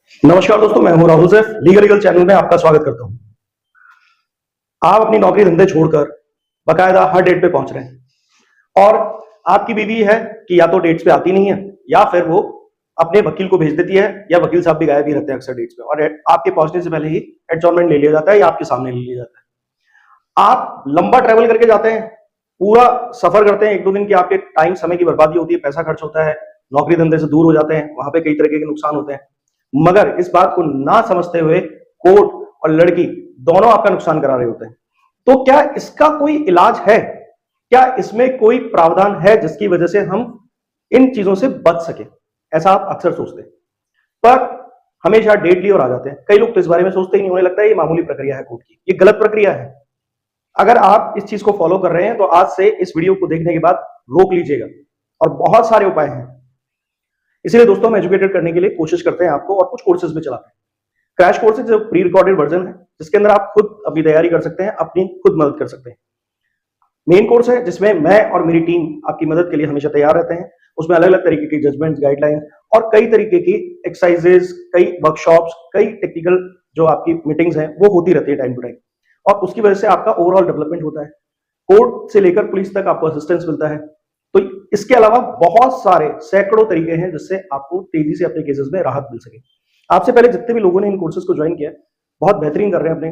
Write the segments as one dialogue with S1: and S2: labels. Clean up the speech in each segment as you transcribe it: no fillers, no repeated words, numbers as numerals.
S1: नमस्कार दोस्तों, मैं हूं राहुल सैफ। लीगल चैनल में आपका स्वागत करता हूं। आप अपनी नौकरी धंधे छोड़कर बकायदा हर डेट पे पहुंच रहे हैं और आपकी बीवी है कि या तो डेट्स पे आती नहीं है या फिर वो अपने वकील को भेज देती है, या वकील साहब भी गायब ही रहते हैं अक्सर डेट्स पे, और आपके पहुंचने से पहले ही एडजॉर्नमेंट ले लिया जाता है या आपके सामने ले लिया जाता है। आप लंबा ट्रेवल करके जाते हैं, पूरा सफर करते हैं, एक दो दिन की आपके टाइम समय की बर्बादी होती है, पैसा खर्च होता है, नौकरी धंधे से दूर हो जाते हैं, वहां पे कई तरह के नुकसान होते हैं। मगर इस बात को ना समझते हुए कोर्ट और लड़की दोनों आपका नुकसान करा रहे होते हैं। तो क्या इसका कोई इलाज है? क्या इसमें कोई प्रावधान है जिसकी वजह से हम इन चीजों से बच सके? ऐसा आप अक्सर सोचते हैं, पर हमेशा डेट ली और आ जाते हैं। कई लोग तो इस बारे में सोचते ही नहीं, उन्हें लगता है ये मामूली प्रक्रिया है कोर्ट की, ये गलत प्रक्रिया है। अगर आप इस चीज को फॉलो कर रहे हैं तो आज से इस वीडियो को देखने के बाद रोक लीजिएगा, और बहुत सारे उपाय हैं। इसलिए दोस्तों, हम एजुकेटेड करने के लिए कोशिश करते हैं आपको, और कुछ कोर्सेज में चलाते हैं। क्रैश कोर्सेज जो प्री रिकॉर्डेड वर्जन है, जिसके अंदर आप खुद अपनी तैयारी कर सकते हैं, अपनी खुद मदद कर सकते हैं। मेन कोर्स है जिसमें मैं और मेरी टीम आपकी मदद के लिए हमेशा तैयार रहते हैं। उसमें अलग अलग तरीके की जजमेंट, गाइडलाइन और कई तरीके की एक्सरसाइजेज, कई वर्कशॉप्स, कई टेक्निकल जो आपकी मीटिंग्स हैं वो होती रहती है टाइम टू टाइम, और उसकी वजह से आपका ओवरऑल डेवलपमेंट होता है। कोर्ट से लेकर पुलिस तक आपको असिस्टेंस मिलता है। तो इसके अलावा बहुत सारे सैकड़ों तरीके हैं जिससे आपको तेजी से अपने केसेस में राहत मिल सके। आपसे पहले जितने भी लोगों ने इन कोर्सेज को ज्वाइन किया बहुत बेहतरीन कर रहे हैं अपने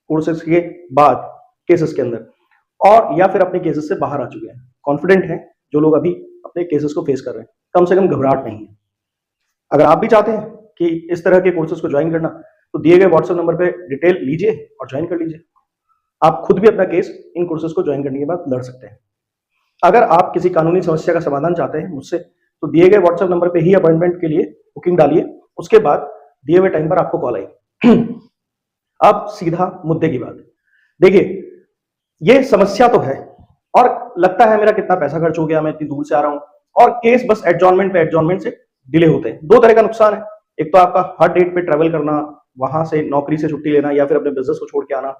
S1: कोर्सेज के बाद केसेस के अंदर, और या फिर अपने केसेस से बाहर आ चुके हैं, कॉन्फिडेंट हैं जो लोग अभी अपने केसेस को फेस कर रहे हैं। कम से कम घबराहट नहीं है। अगर आप भी चाहते हैं कि इस तरह के कोर्सेज को ज्वाइन करना, तो दिए गए व्हाट्सएप नंबर पर डिटेल लीजिए और ज्वाइन कर लीजिए। आप खुद भी अपना केस इन कोर्सेज को ज्वाइन करने के बाद लड़ सकते हैं। अगर आप किसी कानूनी समस्या का समाधान चाहते हैं मुझसे, तो दिए गए व्हाट्सएप नंबर पे ही अपॉइंटमेंट के लिए बुकिंग डालिए। उसके बाद दिए हुए टाइम पर आपको कॉल आएगी। अब सीधा मुद्दे की बात। देखिए, ये समस्या तो है, और लगता है मेरा कितना पैसा खर्च हो गया, मैं इतनी दूर से आ रहा हूं, और केस बस एडजॉर्नमेंट पे एडजॉर्नमेंट से डिले होते हैं। दो तरह का नुकसान है। एक तो आपका हर डेट पे ट्रेवल करना, वहां से नौकरी से छुट्टी लेना, या फिर अपने बिजनेस को छोड़ के आना,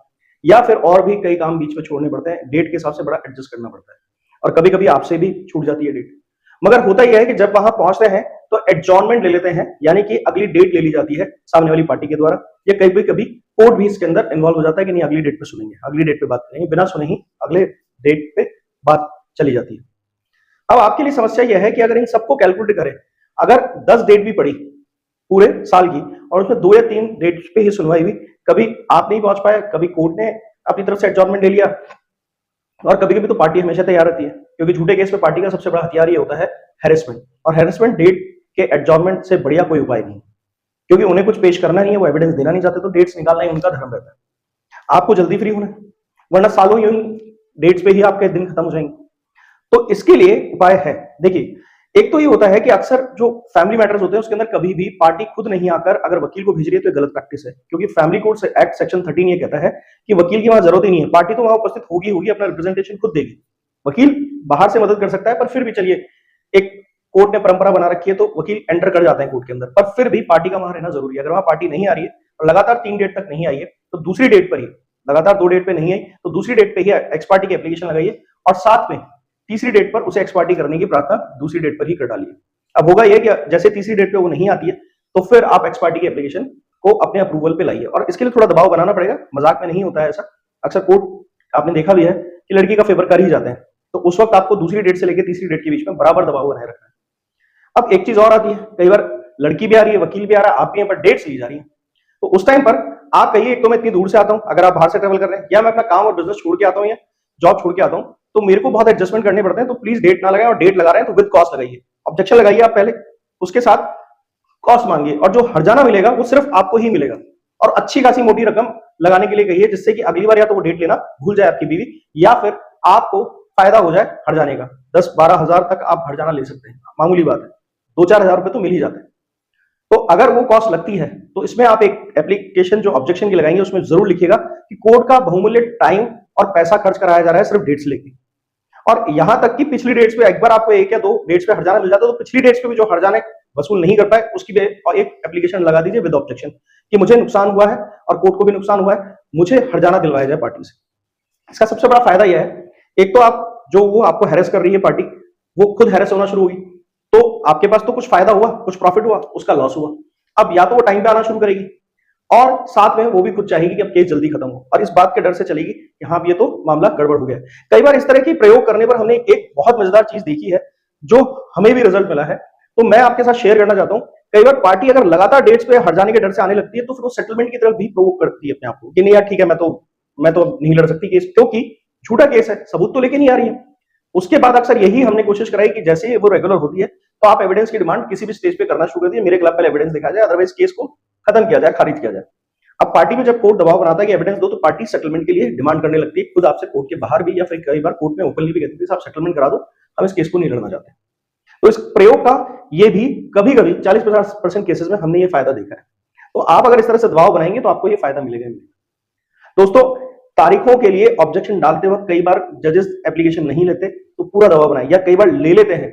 S1: या फिर और भी कई काम बीच में छोड़ने पड़ते हैं। डेट के हिसाब से बड़ा एडजस्ट करना पड़ता है, और कभी कभी आपसे भी छूट जाती है डेट। मगर होता यह है कि जब वहां पहुंचते हैं तो एडजॉर्नमेंट ले लेते हैं, यानी कि अगली डेट ले ली जाती है सामने वाली पार्टी के द्वारा, या कभी कभी कोर्ट भी इसके अंदर इन्वॉल्व हो जाता है कि नहीं, अगली डेट पे सुनेंगे, अगली डेट पे बात करेंगे, बिना सुने ही अगले डेट पे बात चली जाती है। अब आपके लिए समस्या यह है कि अगर इन सबको कैलकुलेट करें, अगर 10 डेट भी पड़ी पूरे साल की, और उसमें 2 या 3 डेट पे ही सुनवाई हुई, कभी आप नहीं पहुंच पाए, कभी कोर्ट ने अपनी तरफ से एडजॉर्नमेंट ले लिया, और कभी कभी तो पार्टी हमेशा तैयार रहती है, क्योंकि झूठे केस में पार्टी का सबसे बड़ा हथियार ये होता है हैरेसमेंट। और हैरेसमेंट डेट के एडजॉर्नमेंट से बढ़िया कोई उपाय नहीं, क्योंकि उन्हें कुछ पेश करना नहीं है, वो एविडेंस देना नहीं चाहते, तो डेट्स निकालना ही उनका धर्म रहता है। आपको जल्दी फ्री होना है, वरना सालों यूं डेट्स पे ही आपके दिन खत्म हो जाएंगे। तो इसके लिए उपाय है। देखिए, एक तो ये होता है कि अक्सर जो फैमिली मैटर्स होते हैं उसके अंदर कभी भी पार्टी खुद नहीं आकर अगर वकील को भेज रही है तो ये गलत प्रैक्टिस है, क्योंकि फैमिली कोर्ट एक्ट सेक्शन 13 ये कहता है कि वकील की वहां जरूरत ही नहीं है, पार्टी तो वहां उपस्थित होगी, अपना रिप्रेजेंटेशन खुद देगी। वकील बाहर से मदद कर सकता है, पर फिर भी चलिए, एक कोर्ट ने परंपरा बना रखी है तो वकील एंटर कर जाते हैं कोर्ट के अंदर, पर फिर भी पार्टी का वहां रहना जरूरी है। अगर वहां पार्टी नहीं आ रही है और लगातार 3 डेट तक नहीं आई है, तो दूसरी डेट पर ही, लगातार 2 डेट पे नहीं आई तो दूसरी डेट पे ही एक्स पार्टी की एप्लीकेशन लगाइए, और साथ में तीसरी डेट पर उसे एक्स पार्टी करने की प्रार्थना दूसरी डेट पर ही कर डालिए। अब होगा यह कि जैसे तीसरी डेट पे वो नहीं आती है, तो फिर आप एक्स पार्टी की एप्लीकेशन को अपने अप्रूवल पे लाइए, और इसके लिए थोड़ा दबाव बनाना पड़ेगा, मजाक में नहीं होता है ऐसा। अक्सर कोर्ट आपने देखा भी है कि लड़की का फेवर कर ही जाते हैं, तो उस वक्त आपको दूसरी डेट से लेकर तीसरी डेट के बीच में बराबर दबाव बनाए रखना है। अब एक चीज और आती है, कई बार लड़की भी आ रही है, वकील भी आ रहा है, आप भी यहाँ पर डेट्स ली जा रही है, तो उस टाइम पर आप कहिए, एक तो मैं इतनी दूर से आता हूं, अगर आप बाहर से ट्रेवल कर रहे हैं, या मैं अपना काम और बिजनेस छोड़ के आता हूं, या जॉब छोड़ के आता हूं, तो मेरे को बहुत एडजस्टमेंट करने पड़ते हैं, तो प्लीज डेट ना लगाएं, और डेट लगा रहे हैं तो विद कॉस्ट लगाइए, ऑब्जेक्शन लगाइए आप पहले, उसके साथ कॉस्ट मांगिए, और जो हर्जाना मिलेगा वो सिर्फ आपको ही मिलेगा, और अच्छी खासी मोटी रकम लगाने के लिए कहिए, जिससे कि अगली बार या तो वो डेट लेना भूल जाए आपकी बीवी, या फिर आपको फायदा हो जाए हर्जाने का। 10-12 हजार तक आप हर्जाना ले सकते हैं, मामूली बात है, 2-4 हजार रुपए तो मिल ही जाते हैं। तो अगर वो कॉस्ट लगती है तो इसमें आप एक एप्लीकेशन जो ऑब्जेक्शन की लगाएंगे उसमें जरूर लिखिएगा कि कोर्ट का बहुमूल्य टाइम और पैसा खर्च कराया जा रहा है सिर्फ डेट्स लेके, और यहां तक कि पिछली डेट्स पे एक बार आपको 1 या 2 डेट्स पे हर्जाना मिल जाता है, तो पिछली डेट्स पे भी जो हर्जाने वसूल नहीं कर पाए उसकी भी एक एप्लीकेशन लगा दीजिए विद ऑब्जेक्शन कि मुझे नुकसान हुआ है और कोर्ट को भी नुकसान हुआ है, मुझे हर्जाना दिलवाया जाए पार्टी से। इसका सबसे बड़ा फायदा यह है, एक तो आप जो वो आपको हैरेस कर रही है पार्टी, वो खुद हैरेस होना शुरू होगी, तो आपके पास तो कुछ फायदा हुआ, कुछ प्रॉफिट हुआ, उसका लॉस हुआ। अब या तो वो टाइम पे आना शुरू करेगी और साथ में वो भी खुद चाहेगी कि अब केस जल्दी खत्म हो, और इस बात के डर से चलेगी कि हाँ, ये तो मामला गड़बड़ हो गया है। कई बार इस तरह की प्रयोग करने पर हमने एक बहुत मजेदार चीज देखी है जो हमें भी रिजल्ट मिला है, तो मैं आपके साथ शेयर करना चाहता हूं। कई बार पार्टी अगर लगातार डेट्स पे हट जाने के डर से आने लगती है तो फिर वो सेटलमेंट की तरफ भी प्रोवोक करती है अपने आप को कि नहीं यार ठीक है, मैं तो नहीं लड़ सकती केस, क्योंकि झूठा केस है, सबूत तो लेके नहीं आ रही है। उसके बाद अक्सर यही हमने कोशिश कराई कि जैसे ही वो रेगुलर होती है तो आप एविडेंस की डिमांड किसी भी स्टेज पे करना शुरू कर दिए, मेरे खिलाफ पहले एविडेंस दिखाया जाए, अदरवाइज केस को खत्म किया जाए, खारिज किया जाए। अब पार्टी में जब कोर्ट दबाव बनाता है कि एविडेंस दो, तो पार्टी सेटलमेंट के लिए डिमांड करने लगती है, खुद आपसे कोर्ट के बाहर भी, या फिर कई बार कोर्ट में ओपनली भी कहती है साहब सेटलमेंट करा दो, हम इस केस को नहीं लड़ना चाहते। तो इस प्रयोग का ये भी कभी कभी 40-50% केसेस में हमने ये फायदा देखा है। तो आप अगर इस तरह से दबाव बनाएंगे तो आपको ये फायदा मिलेगा मिलेगा। दोस्तों, तारीखों के लिए ऑब्जेक्शन डालते वक्त कई बार जजेस एप्लीकेशन नहीं लेते तो पूरा दबाव बनाए, या कई बार ले लेते हैं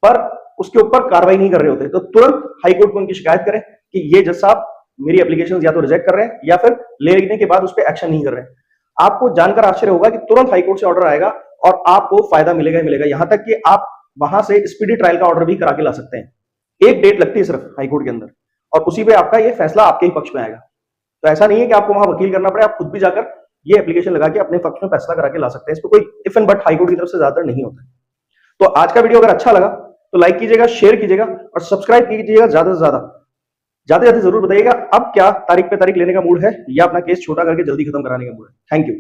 S1: पर उसके ऊपर कार्रवाई नहीं कर रहे होते, तो तुरंत हाईकोर्ट को उनकी शिकायत करें कि ये जज साहब मेरी एप्लीकेशन या तो रिजेक्ट कर रहे हैं या फिर लेने के बाद उस पर एक्शन नहीं कर रहे हैं। आपको जानकर आश्चर्य होगा कि तुरंत हाईकोर्ट से ऑर्डर आएगा और आपको फायदा मिलेगा ही मिलेगा, यहां तक कि आप वहां से स्पीडी ट्रायल का ऑर्डर भी करा के ला सकते हैं। एक डेट लगती है सिर्फ हाईकोर्ट के अंदर, और उसी पे आपका ये फैसला आपके ही पक्ष में आएगा। तो ऐसा नहीं है कि आपको वहां वकील करना पड़े, आप खुद भी जाकर ये एप्लीकेशन लगा के अपने पक्ष में फैसला करा के ला सकते हैं। इसमें कोई इफ एंड बट हाईकोर्ट की तरफ से ज्यादा नहीं होता। तो आज का वीडियो अगर अच्छा लगा तो लाइक कीजिएगा, शेयर कीजिएगा और सब्सक्राइब कीजिएगा ज्यादा से ज्यादा। जाते जाते जरूर बताइएगा अब क्या तारीख पे तारीख लेने का मूड है या अपना केस छोटा करके जल्दी खत्म कराने का मूड है। Thank you.